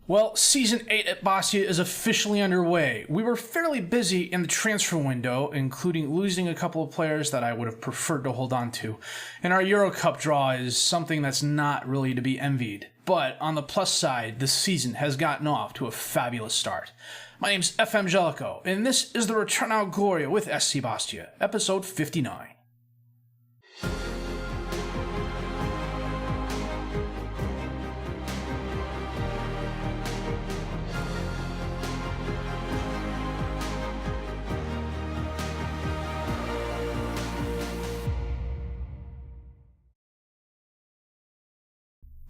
Well, Season 8 at Bastia is officially underway. We were fairly busy in the transfer window, including losing a couple of players that I would have preferred to hold on to. And our Euro Cup draw is something that's not really to be envied. But on the plus side, the season has gotten off to a fabulous start. My name's FM19, and this is the Ritornu Gloria with SC Bastia, episode 59.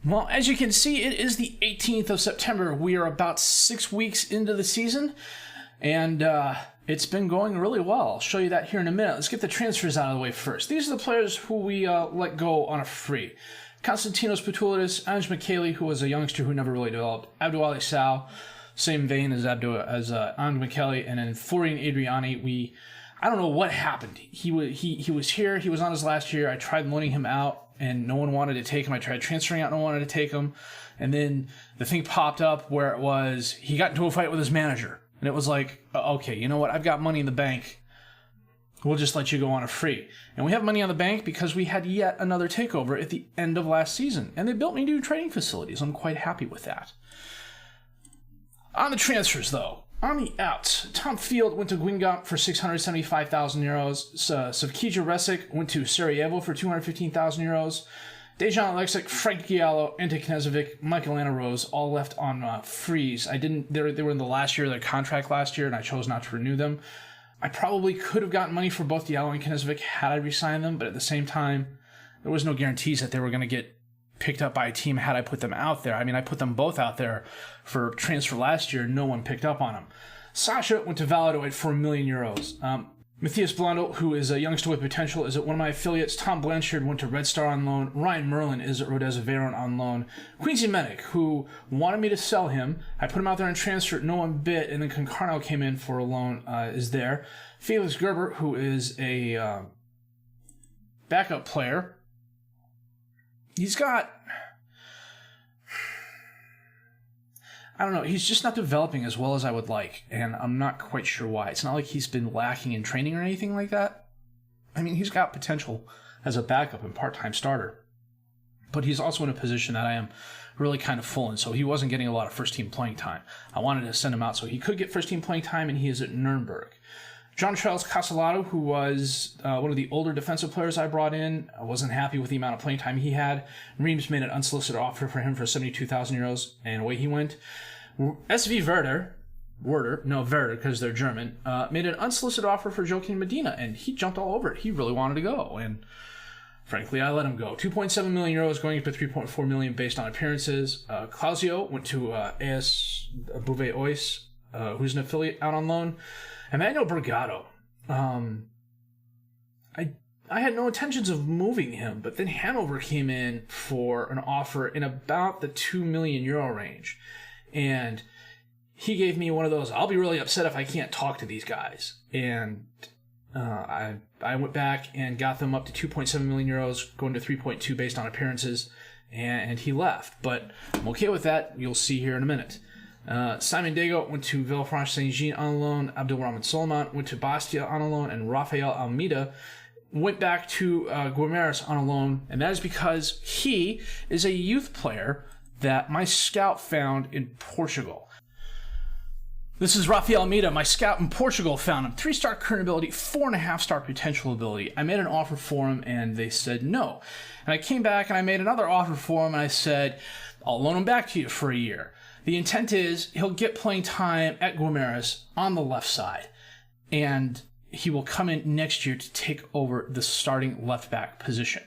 Well, as you can see, it is the 18th of September. We are about 6 weeks into the season, and it's been going really well. I'll show you that here in a minute. Let's get the transfers out of the way first. These are the players who we let go on a free. Konstantinos Patulidis, Ange Micheli, who was a youngster who never really developed, Abdou Ali Sal, same vein as Ange Micheli, and then Florian Adriani. I don't know what happened. He was here. He was on his last year. I tried loaning him out, and no one wanted to take him. I tried transferring out, no one wanted to take him. And then the thing popped up where it was, he got into a fight with his manager. And it was like, okay, you know what? I've got money in the bank. We'll just let you go on a free. And we have money on the bank because we had yet another takeover at the end of last season. And they built me new training facilities. I'm quite happy with that. On the transfers, though. On the outs, Tom Field went to Guingamp for 675,000 euros. Savkija Resic went to Sarajevo for 215,000 euros. Dejan Alexic, Frank Giallo, Ante Knezovic, Michael Anna Rose all left on freeze. They were in the last year of their contract last year, and I chose not to renew them. I probably could have gotten money for both Giallo and Knezovic had I re-signed them, but at the same time, there was no guarantees that they were going to get picked up by a team had I put them out there. I mean, I put them both out there for transfer last year. No one picked up on them. Sasha went to Valladolid for €1 million. Matthias Blando, who is a youngster with potential, is at one of my affiliates. Tom Blanchard went to Red Star on loan. Ryan Merlin is at Rodez Aveyron on loan. Quincy Medic, who wanted me to sell him. I put him out there on transfer. No one bit, and then Concarneau came in for a loan, is there. Felix Gerber, who is a backup player. He's got, I don't know, he's just not developing as well as I would like, and I'm not quite sure why. It's not like he's been lacking in training or anything like that. I mean, he's got potential as a backup and part-time starter, but he's also in a position that I am really kind of full in, so he wasn't getting a lot of first-team playing time. I wanted to send him out so he could get first-team playing time, and he is at Nuremberg. John Charles Casalado, who was one of the older defensive players I brought in, I wasn't happy with the amount of playing time he had. Reims made an unsolicited offer for him for 72,000 euros, and away he went. SV Werder, because they're German, made an unsolicited offer for Joaquin Medina, and he jumped all over it. He really wanted to go, and frankly, I let him go. 2.7 million euros going up to 3.4 million based on appearances. Clausio went to AS Bouvet Ois, who's an affiliate out on loan. Emmanuel Brigado, I had no intentions of moving him, but then Hanover came in for an offer in about the 2 million euro range. And he gave me one of those, I'll be really upset if I can't talk to these guys. And I went back and got them up to 2.7 million euros, going to 3.2 based on appearances, and he left. But I'm okay with that. You'll see here in a minute. Simon Dago went to Villefranche Saint-Jean on loan. Abdelrahman Solomon went to Bastia on a loan, and Rafael Almeida went back to Guimarães on a loan, and that is because he is a youth player that my scout found in Portugal. This is Rafael Almeida. My scout in Portugal found him. 3-star current ability, 4.5-star potential ability. I made an offer for him, and they said no. And I came back, and I made another offer for him, and I said, I'll loan him back to you for a year. The intent is he'll get playing time at Guimarães on the left side, and he will come in next year to take over the starting left back position.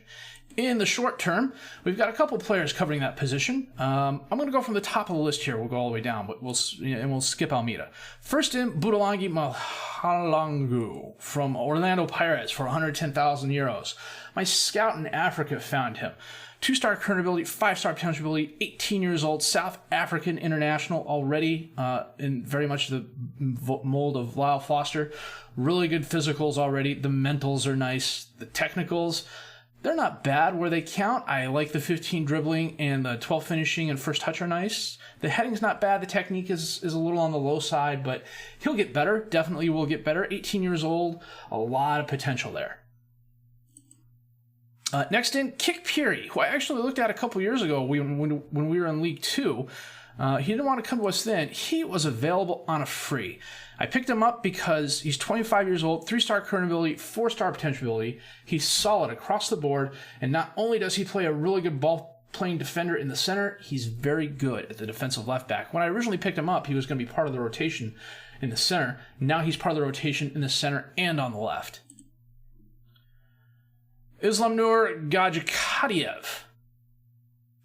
In the short term, we've got a couple players covering that position. I'm going to go from the top of the list here. We'll go all the way down, but we'll skip Almeida. First in, Budalangi Malhalangu from Orlando Pirates for 110,000 euros. My scout in Africa found him. 2-star current ability, 5-star potential ability, 18 years old, South African international already, in very much the mold of Lyle Foster. Really good physicals already. The mentals are nice. The technicals, They're not bad where they count. I like the 15 dribbling and the 12 finishing and first touch are nice. The heading's not bad. The technique is a little on the low side, but he'll get better. Definitely will get better. 18 years old, a lot of potential there. Next in, Kick Peary, who I actually looked at a couple years ago when we were in League 2. He didn't want to come to us then. He was available on a free. I picked him up because he's 25 years old, 3-star current ability, 4-star potential ability. He's solid across the board, and not only does he play a really good ball-playing defender in the center, he's very good at the defensive left back. When I originally picked him up, he was going to be part of the rotation in the center. Now he's part of the rotation in the center and on the left. Islamnur Gajikadiev.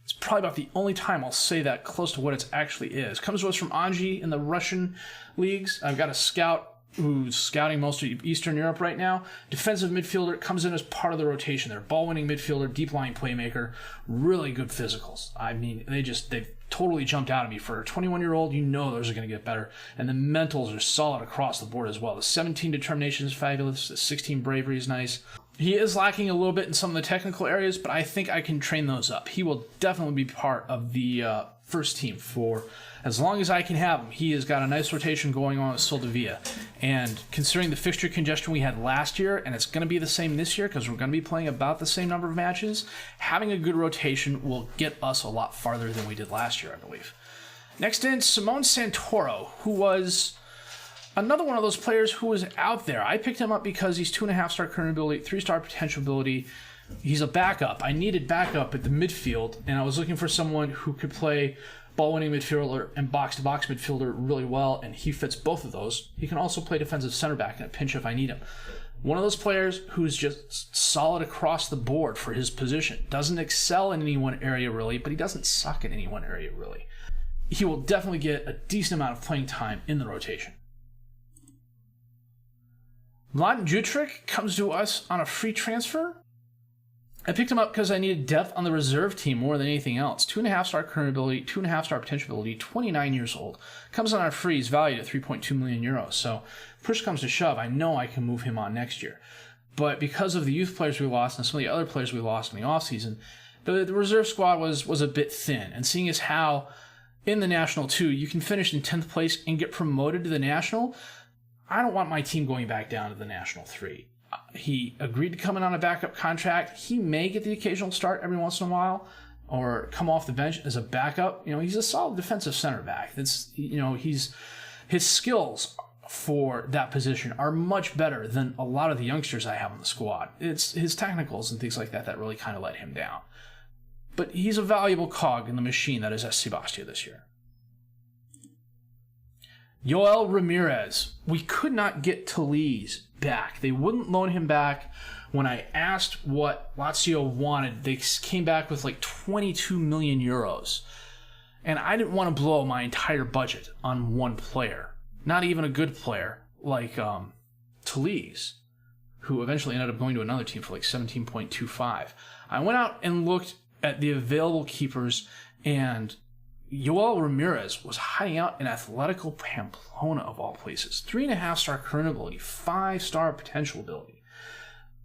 It's probably about the only time I'll say that close to what it actually is. Comes to us from Anji in the Russian leagues. I've got a scout who's scouting most of Eastern Europe right now. Defensive midfielder, comes in as part of the rotation. They're ball-winning midfielder, deep-lying playmaker, really good physicals. I mean, they've totally jumped out at me. For a 21-year-old, you know those are going to get better. And the mentals are solid across the board as well. The 17 determination is fabulous. The 16 bravery is nice. He is lacking a little bit in some of the technical areas, but I think I can train those up. He will definitely be part of the first team for as long as I can have him. He has got a nice rotation going on at Soldavia. And considering the fixture congestion we had last year, and it's going to be the same this year because we're going to be playing about the same number of matches, having a good rotation will get us a lot farther than we did last year, I believe. Next in, Simone Santoro, who was another one of those players who was out there. I picked him up because he's 2.5-star current ability, 3-star potential ability. He's a backup. I needed backup at the midfield, and I was looking for someone who could play ball-winning midfielder and box-to-box midfielder really well, and he fits both of those. He can also play defensive center back in a pinch if I need him. One of those players who's just solid across the board for his position. Doesn't excel in any one area really, but he doesn't suck in any one area really. He will definitely get a decent amount of playing time in the rotation. Mladen Jutric comes to us on a free transfer. I picked him up because I needed depth on the reserve team more than anything else. 2.5-star current ability, 2.5-star potential ability, 29 years old. Comes on a free, he's valued at 3.2 million euros. So push comes to shove, I know I can move him on next year. But because of the youth players we lost and some of the other players we lost in the offseason, the reserve squad was a bit thin. And seeing as how in the National 2 you can finish in 10th place and get promoted to the National, I don't want my team going back down to the National 3. He agreed to come in on a backup contract. He may get the occasional start every once in a while or come off the bench as a backup. You know, he's a solid defensive center back. That's, you know, his skills for that position are much better than a lot of the youngsters I have on the squad. It's his technicals and things like that really kind of let him down. But he's a valuable cog in the machine that is SC Bastia this year. Yoel Ramirez. We could not get Talise back. They wouldn't loan him back. When I asked what Lazio wanted, they came back with like 22 million euros. And I didn't want to blow my entire budget on one player. Not even a good player like Talise, who eventually ended up going to another team for like 17.25. I went out and looked at the available keepers, and Yoel Ramirez was hiding out in Atletico Pamplona, of all places. 3.5-star current ability, 5-star potential ability.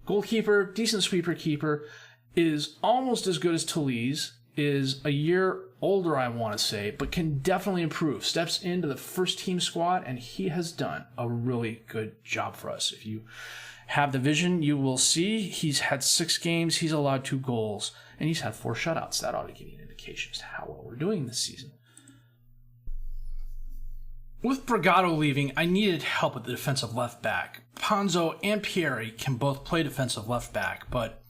Goalkeeper, decent sweeper keeper, is almost as good as Talise, is a year older, I want to say, but can definitely improve. Steps into the first team squad, and he has done a really good job for us. If you have the vision, you will see he's had 6 games, he's allowed 2 goals, and he's had 4 shutouts. That ought to give you an indication as to how well we're doing this season. With Brigado leaving, I needed help at the defensive left back. Ponzo and Pieri can both play defensive left back, but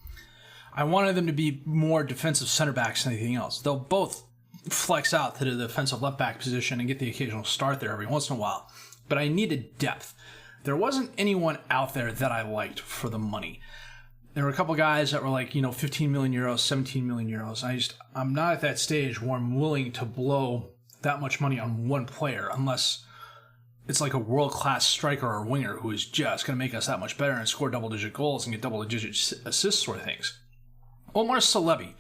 I wanted them to be more defensive center backs than anything else. They'll both flex out to the defensive left back position and get the occasional start there every once in a while. But I needed depth. There wasn't anyone out there that I liked for the money. There were a couple guys that were like, 15 million euros, 17 million euros. I'm not at that stage where I'm willing to blow that much money on one player unless it's like a world-class striker or winger who is just going to make us that much better and score double-digit goals and get double-digit assists sort of things. Omar Celebi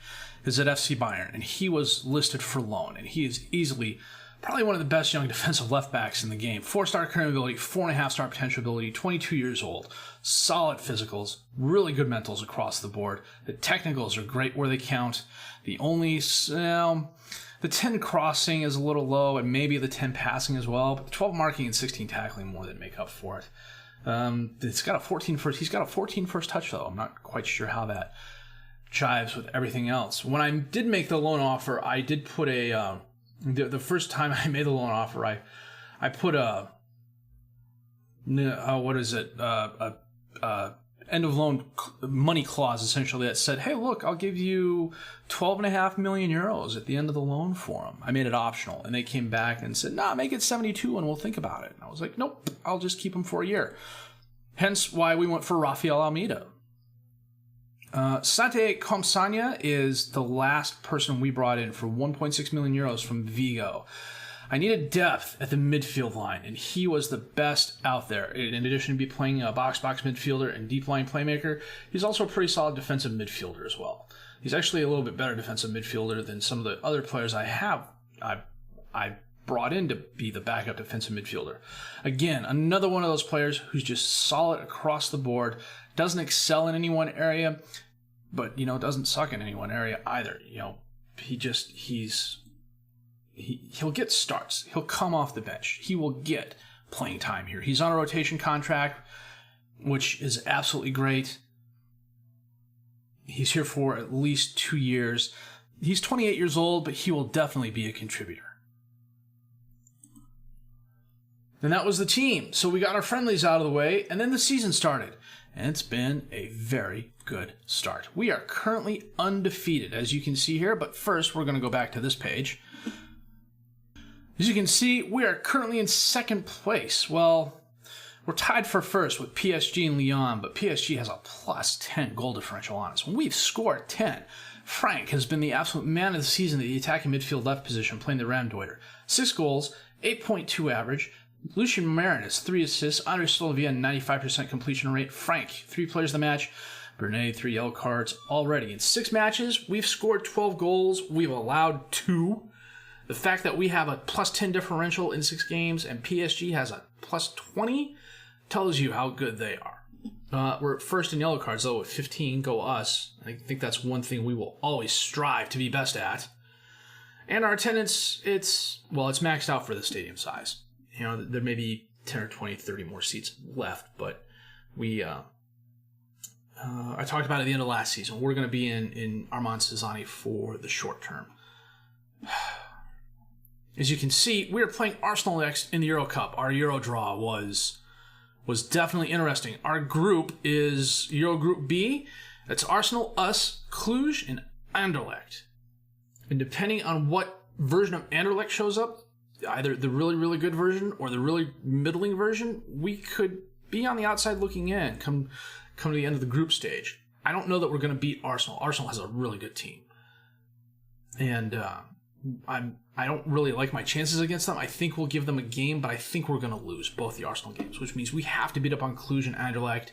is at FC Bayern, and he was listed for loan, and he is easily Probably one of the best young defensive left backs in the game. 4-star current ability, 4.5-star potential ability, 22 years old. Solid physicals, really good mentals across the board. The technicals are great where they count. The only, the 10 crossing is a little low, and maybe the 10 passing as well, but the 12 marking and 16 tackling more than make up for it. He's got a 14 first touch though. I'm not quite sure how that jives with everything else. When I did make the loan offer, I did put the first time I made the loan offer, I put a end of loan money clause essentially that said, hey, look, I'll give you 12.5 million euros at the end of the loan for him. I made it optional, and they came back and said, nah, make it 72 and we'll think about it. And I was like, nope, I'll just keep him for a year. Hence why we went for Rafael Almeida. Sante Komsanya is the last person we brought in for 1.6 million euros from Vigo. I needed depth at the midfield line, and he was the best out there. In addition to be playing a box-box midfielder and deep line playmaker, he's also a pretty solid defensive midfielder as well. He's actually a little bit better defensive midfielder than some of the other players I brought in to be the backup defensive midfielder. Again, another one of those players who's just solid across the board, doesn't excel in any one area, but, doesn't suck in any one area either. He'll get starts. He'll come off the bench. He will get playing time here. He's on a rotation contract, which is absolutely great. He's here for at least 2 years. He's 28 years old, but he will definitely be a contributor. And that was the team. So we got our friendlies out of the way, and then the season started. And it's been a very good start. We are currently undefeated, as you can see here. But first, we're going to go back to this page. As you can see, we are currently in second place. Well, we're tied for first with PSG and Lyon, but PSG has a plus 10 goal differential on us. We've scored 10. Frank has been the absolute man of the season at the attacking midfield left position, playing the Ramdeuter. 6 goals, 8.2 average. Lucien Marinus, 3 assists. Andre Solovia, 95% completion rate. Frank, 3 players of the match. Bernay, 3 yellow cards. Already in 6 matches, we've scored 12 goals. We've allowed 2. The fact that we have a plus 10 differential in 6 games and PSG has a plus 20 tells you how good they are. We're first in yellow cards, though, with 15. Go us. I think that's one thing we will always strive to be best at. And our attendance, it's maxed out for the stadium size. There may be 10 or 20, 30 more seats left, but I talked about it at the end of last season. We're going to be in Armand Cezanne for the short term. As you can see, we are playing Arsenal next in the Euro Cup. Our Euro draw was definitely interesting. Our group is Euro Group B. That's Arsenal, us, Cluj, and Anderlecht. And depending on what version of Anderlecht shows up, either the really, really good version or the really middling version, we could be on the outside looking in, come to the end of the group stage. I don't know that we're going to beat Arsenal. Arsenal has a really good team. And I don't really like my chances against them. I think we'll give them a game, but I think we're going to lose both the Arsenal games, which means we have to beat up on Cluj and Anderlecht,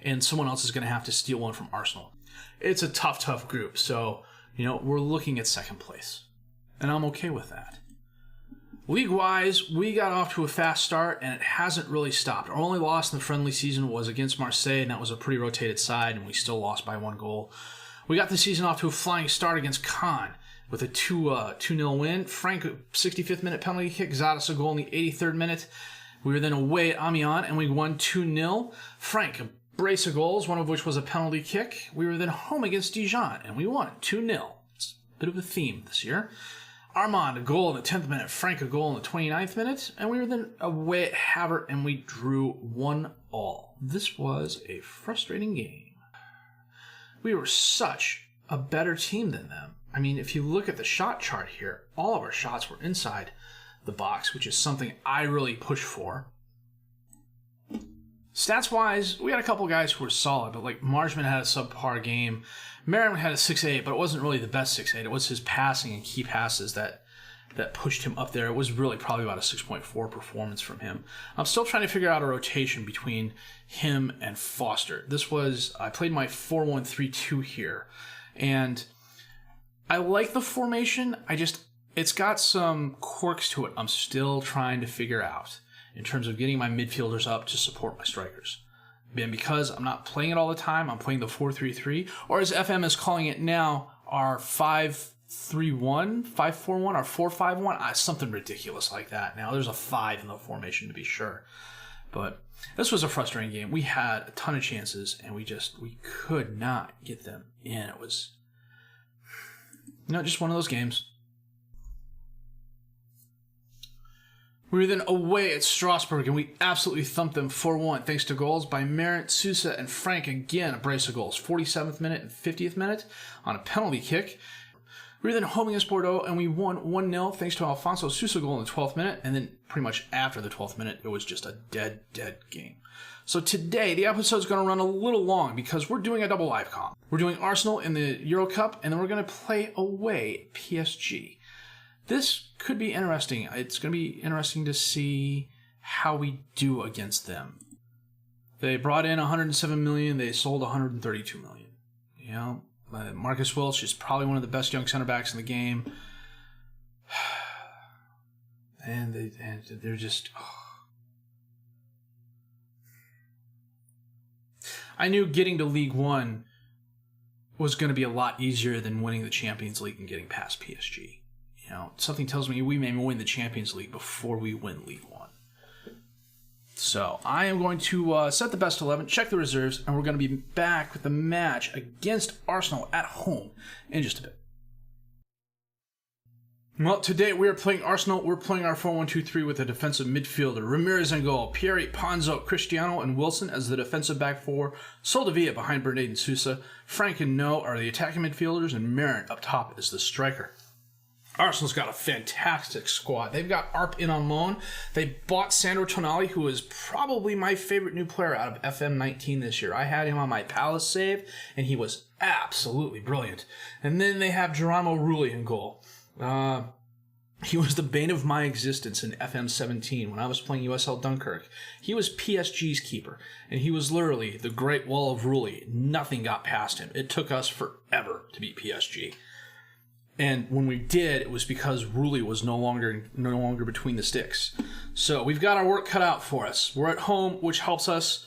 and someone else is going to have to steal one from Arsenal. It's a tough group, so, we're looking at second place, and I'm okay with that. League-wise, we got off to a fast start, and it hasn't really stopped. Our only loss in the friendly season was against Marseille, and that was a pretty rotated side, and we still lost by 1 goal. We got the season off to a flying start against Caen with a 2-0 win. Frank, 65th minute penalty kick, got us a goal in the 83rd minute. We were then away at Amiens, and we won 2-0. Frank, a brace of goals, one of which was a penalty kick. We were then home against Dijon, and we won 2-0. It's a bit of a theme this year. Armand, a goal in the 10th minute. Frank, a goal in the 29th minute. And we were then away at Havre, and we drew 1-1. This was a frustrating game. We were such a better team than them. I mean, if you look at the shot chart here, all of our shots were inside the box, which is something I really push for. Stats-wise, we had a couple guys who were solid, but like Marshman had a subpar game. Merriman had a 6-8, but it wasn't really the best 6-8. It was his passing and key passes that pushed him up there. It was really probably about a 6.4 performance from him. I'm still trying to figure out a rotation between him and Foster. I played my 4-1-3-2 here, and I like the formation. It's got some quirks to it I'm still trying to figure out in terms of getting my midfielders up to support my strikers. And because I'm not playing it all the time, I'm playing the 4-3-3, or as FM is calling it now, our 5-3-1, 5-4-1, or 4-5-1, something ridiculous like that. Now, there's a 5 in the formation to be sure. But this was a frustrating game. We had a ton of chances, and we could not get them in. It was, just one of those games. We were then away at Strasbourg, and we absolutely thumped them 4-1, thanks to goals by Merritt, Sousa, and Frank. Again, a brace of goals, 47th minute and 50th minute on a penalty kick. We were then home against Bordeaux, and we won 1-0 thanks to Alfonso Sousa goal in the 12th minute, and then pretty much after the 12th minute, it was just a dead game. So today, the episode's going to run a little long because we're doing a double live comp. We're doing Arsenal in the Euro Cup, and then we're going to play away PSG. This could be interesting. It's going to be interesting to see how we do against them. They brought in 107 million. They sold 132 million. Marcus Wilsh is probably one of the best young center backs in the game. And they're just... I knew getting to League One was going to be a lot easier than winning the Champions League and getting past PSG. Something tells me we may win the Champions League before we win League One. So I am going to set the best 11, check the reserves, and we're going to be back with the match against Arsenal at home in just a bit. Well, today we are playing Arsenal. We're playing our 4-1-2-3 with a defensive midfielder. Ramirez in goal, Pierre, Panzo, Cristiano, and Wilson as the defensive back four. Soldevilla behind Bernat and Sousa. Frank and No are the attacking midfielders, and Marin up top is the striker. Arsenal's got a fantastic squad. They've got Arp in on loan. They bought Sandro Tonali, who is probably my favorite new player out of FM19 this year. I had him on my Palace save, and he was absolutely brilliant. And then they have Geronimo Rulli in goal. He was the bane of my existence in FM17 when I was playing USL Dunkirk. He was PSG's keeper, and he was literally the Great Wall of Rulli. Nothing got past him. It took us forever to beat PSG. And when we did, it was because Rulli was no longer between the sticks. So we've got our work cut out for us. We're at home, which helps us.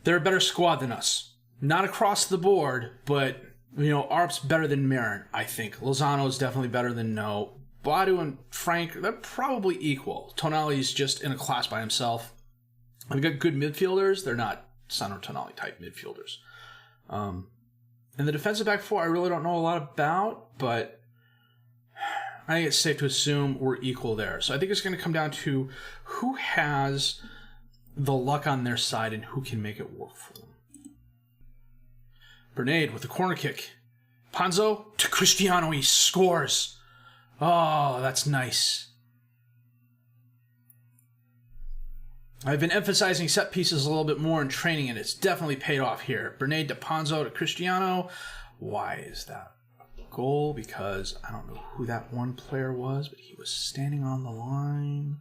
They're a better squad than us. Not across the board, but, Arp's better than Marin, I think. Lozano's definitely better than No. Badu and Frank, they're probably equal. Tonali's just in a class by himself. We've got good midfielders. They're not Sandro Tonali type midfielders. And the defensive back four, I really don't know a lot about, but I think it's safe to assume we're equal there. So I think it's going to come down to who has the luck on their side and who can make it work for them. Bernat with the corner kick. Panzo to Cristiano, he scores. Oh, that's nice. I've been emphasizing set pieces a little bit more in training, and it's definitely paid off here. Bernat to Panzo to Cristiano. Why is that a goal? Because I don't know who that one player was, but he was standing on the line.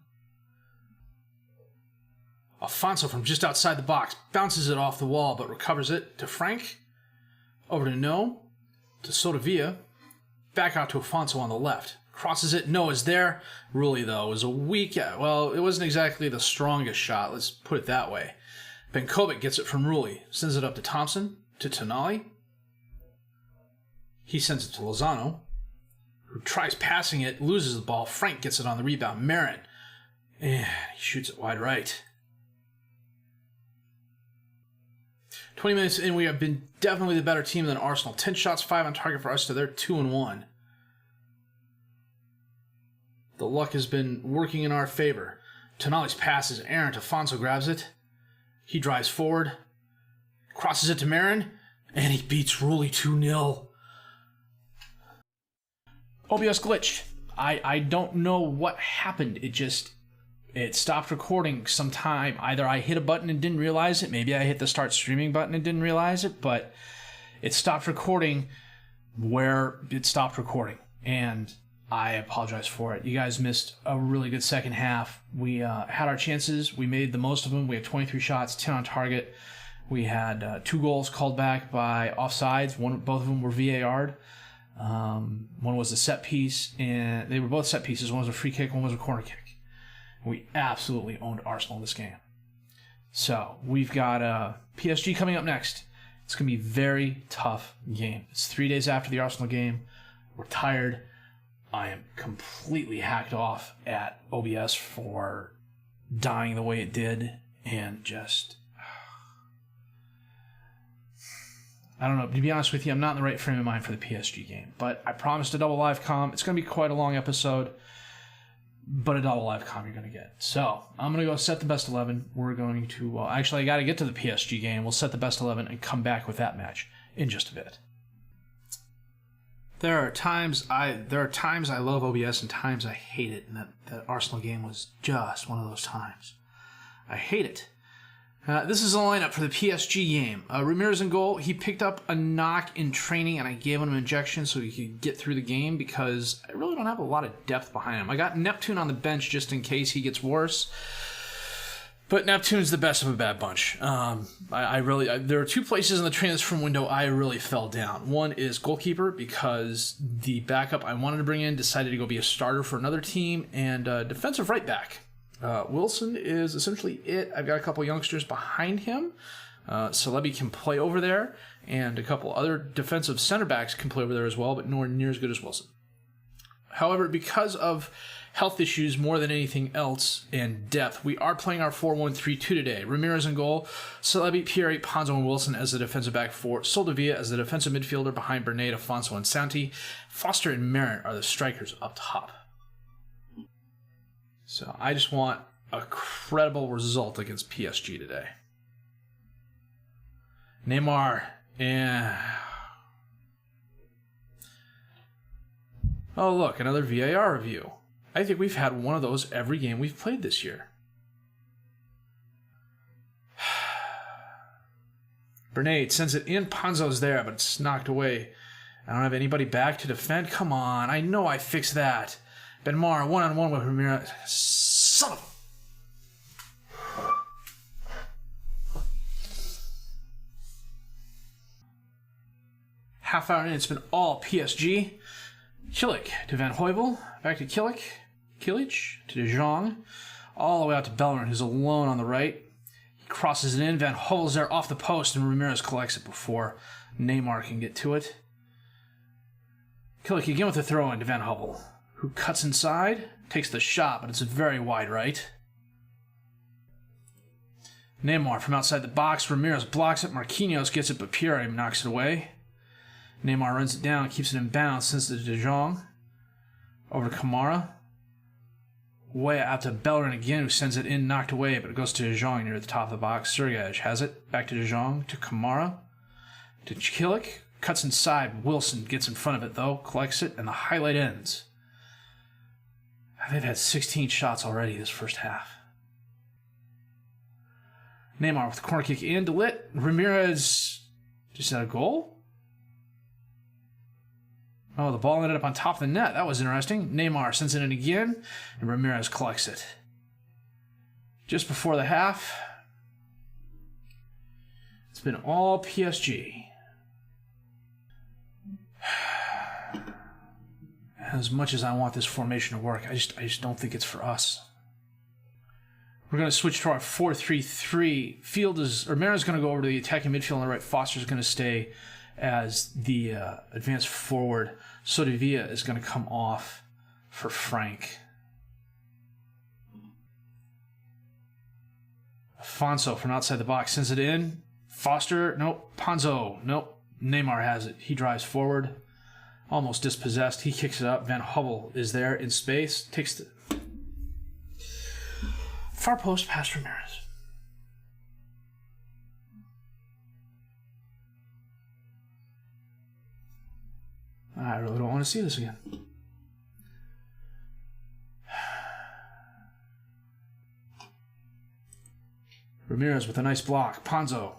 Alfonso from just outside the box bounces it off the wall, but recovers it to Frank. Over to No. To Soldevilla. Back out to Alfonso on the left. Crosses it. No is there. Rulli, though, was a weak... Well, it wasn't exactly the strongest shot. Let's put it that way. Benkovic gets it from Rulli. Sends it up to Thompson. To Tonali. He sends it to Lozano, who tries passing it. Loses the ball. Frank gets it on the rebound. Marin. And he shoots it wide right. 20 minutes in, we have been definitely the better team than Arsenal. 10 shots, 5 on target for us, so they're 2-1. The luck has been working in our favor. Tonali's pass is errant. Alfonso grabs it. He drives forward. Crosses it to Marin. And he beats Rulli 2-0. OBS glitched. I don't know what happened. It stopped recording sometime. Either I hit a button and didn't realize it. Maybe I hit the start streaming button and didn't realize it. But it stopped recording where it stopped recording. And I apologize for it. You guys missed a really good second half. We had our chances. We made the most of them. We had 23 shots, 10 on target. We had 2 goals called back by offsides. Both of them were VAR'd. One was a set piece, and they were both set pieces. One was a free kick, one was a corner kick. We absolutely owned Arsenal in this game. So we've got PSG coming up next. It's going to be a very tough game. It's 3 days after the Arsenal game. We're tired. I am completely hacked off at OBS for dying the way it did, and just... I don't know. To be honest with you, I'm not in the right frame of mind for the PSG game. But I promised a double live comm. It's going to be quite a long episode, but a double live comm you're going to get. So I'm going to go set the best 11. We're going to... actually, I got to get to the PSG game. We'll set the best 11 and come back with that match in just a bit. There are times I love OBS and times I hate it, and that Arsenal game was just one of those times. I hate it. This is the lineup for the PSG game. Ramirez in goal. He picked up a knock in training, and I gave him an injection so he could get through the game because I really don't have a lot of depth behind him. I got Neptune on the bench just in case he gets worse. But Neptune's the best of a bad bunch. There are two places in the transfer window I really fell down. One is goalkeeper, because the backup I wanted to bring in decided to go be a starter for another team, and defensive right back. Wilson is essentially it. I've got a couple youngsters behind him. Celebi can play over there, and a couple other defensive center backs can play over there as well, but nowhere near as good as Wilson. However, because of health issues more than anything else and depth, we are playing our 4-1-3-2 today. Ramirez in goal, Celebi, Pierre, Ponzo, and Wilson as the defensive back four, Soldevilla as the defensive midfielder behind Bernat, Afonso, and Santi. Foster and Marin are the strikers up top. So I just want a credible result against PSG today. Neymar, Oh, look, another VAR review. I think we've had one of those every game we've played this year. Bernat sends it in. Ponzo's there, but it's knocked away. I don't have anybody back to defend. Come on, I know I fixed that. Benmar, one-on-one with Ramirez. Son of a... Half hour in, it's been all PSG. Kilik to Van Heuvel, back to Kilik to De Jong, all the way out to Bellerin, who's alone on the right. He crosses it in, Van Heuvel's there off the post, and Ramirez collects it before Neymar can get to it. Kilik again with a throw in to Van Heuvel, who cuts inside, takes the shot, but it's a very wide right. Neymar from outside the box, Ramirez blocks it, Marquinhos gets it, but Pierre knocks it away. Neymar runs it down, keeps it in bounds, sends it to De Jong. Over to Kamara. Way out to Bellerin again, who sends it in, knocked away, but it goes to De Jong near the top of the box. Sergej has it. Back to De Jong, to Kamara. To Kilik. Cuts inside. Wilson gets in front of it, though. Collects it, and the highlight ends. They've had 16 shots already this first half. Neymar with the corner kick in to Lit. Ramirez just had a goal? Oh, the ball ended up on top of the net. That was interesting. Neymar sends it in again, and Ramirez collects it. Just before the half, it's been all PSG. As much as I want this formation to work, I just don't think it's for us. We're going to switch to our 4-3-3. Ramirez is going to go over to the attacking midfield on the right. Foster's going to stay as the advanced forward. Soldevilla is going to come off for Frank. Afonso from outside the box sends it in. Foster, nope. Ponzo, nope. Neymar has it. He drives forward. Almost dispossessed. He kicks it up. Van Heuvel is there in space. Takes the far post past Ramirez. I really don't want to see this again. Ramirez with a nice block. Ponzo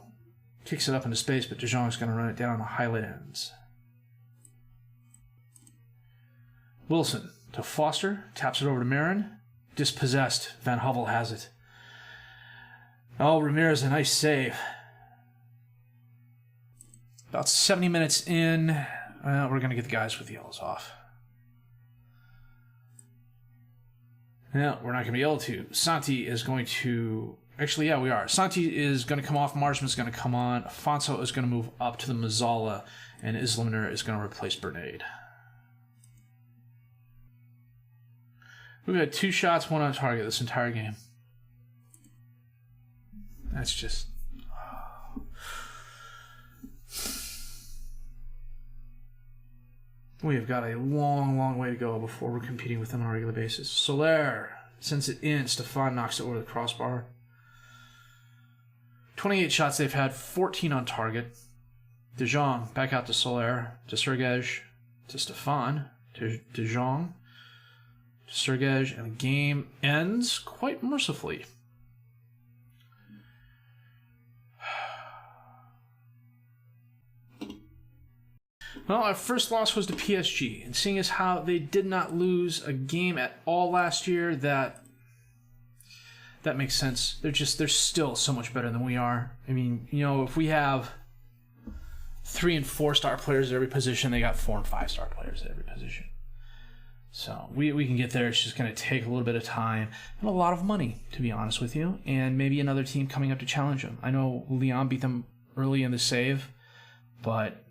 kicks it up into space, but De Jong is going to run it down on the highlight ends. Wilson to Foster. Taps it over to Marin. Dispossessed. Van Heuvel has it. Oh, Ramirez, a nice save. About 70 minutes in, We're going to get the guys with the yellows off. No, we're not going to be able to. Santi is going to... Actually, yeah, we are. Santi is going to come off. Marsman's going to come on. Afonso is going to move up to the Mazzala. And Islamner is going to replace Bernade. We've had 2 shots, 1 on target this entire game. That's just... We have got a long, long way to go before we're competing with them on a regular basis. Soler sends it in. Stefan knocks it over the crossbar. 28 shots they've had, 14 on target. De Jong back out to Soler, to Sergej, to Stefan, to De Jong, to Sergej, and the game ends quite mercifully. Well, our first loss was to PSG, and seeing as how they did not lose a game at all last year, that makes sense. They're still so much better than we are. I mean, you know, if we have 3 and 4 star players at every position, they got 4 and 5 star players at every position. So we can get there. It's just going to take a little bit of time and a lot of money, to be honest with you, and maybe another team coming up to challenge them. I know Lyon beat them early in the save, but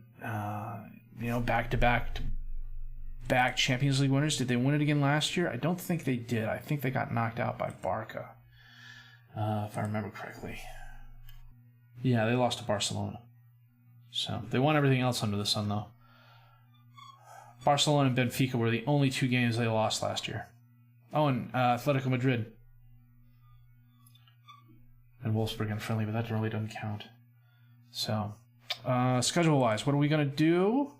you know, back Champions League winners. Did they win it again last year? I don't think they did. I think they got knocked out by Barca, if I remember correctly. Yeah, they lost to Barcelona. So they won everything else under the sun, though. Barcelona and Benfica were the only 2 games they lost last year. Oh, and Atletico Madrid. And Wolfsburg and friendly, but that really doesn't count. So, schedule-wise, what are we going to do?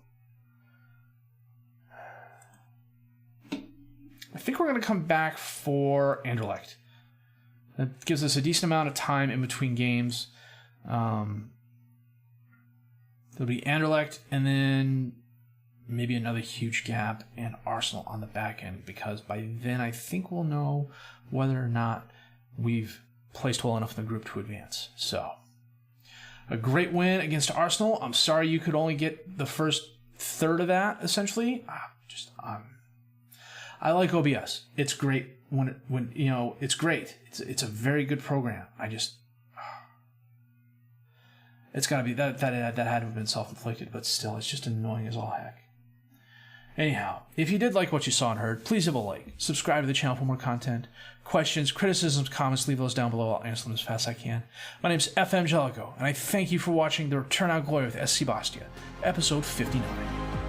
I think we're going to come back for Anderlecht. That gives us a decent amount of time in between games. There'll be Anderlecht, and then maybe another huge gap, and Arsenal on the back end, because by then I think we'll know whether or not we've placed well enough in the group to advance. So, a great win against Arsenal. I'm sorry you could only get the first third of that, essentially. I like OBS. It's great when you know, it's great. It's a very good program. It's got to be that had to have been self-inflicted, but still, it's just annoying as all heck. Anyhow, if you did like what you saw and heard, please give a like. Subscribe to the channel for more content. Questions, criticisms, comments, leave those down below. I'll answer them as fast as I can. My name's FM19, and I thank you for watching the Return on Gloria with SC Bastia, episode 59.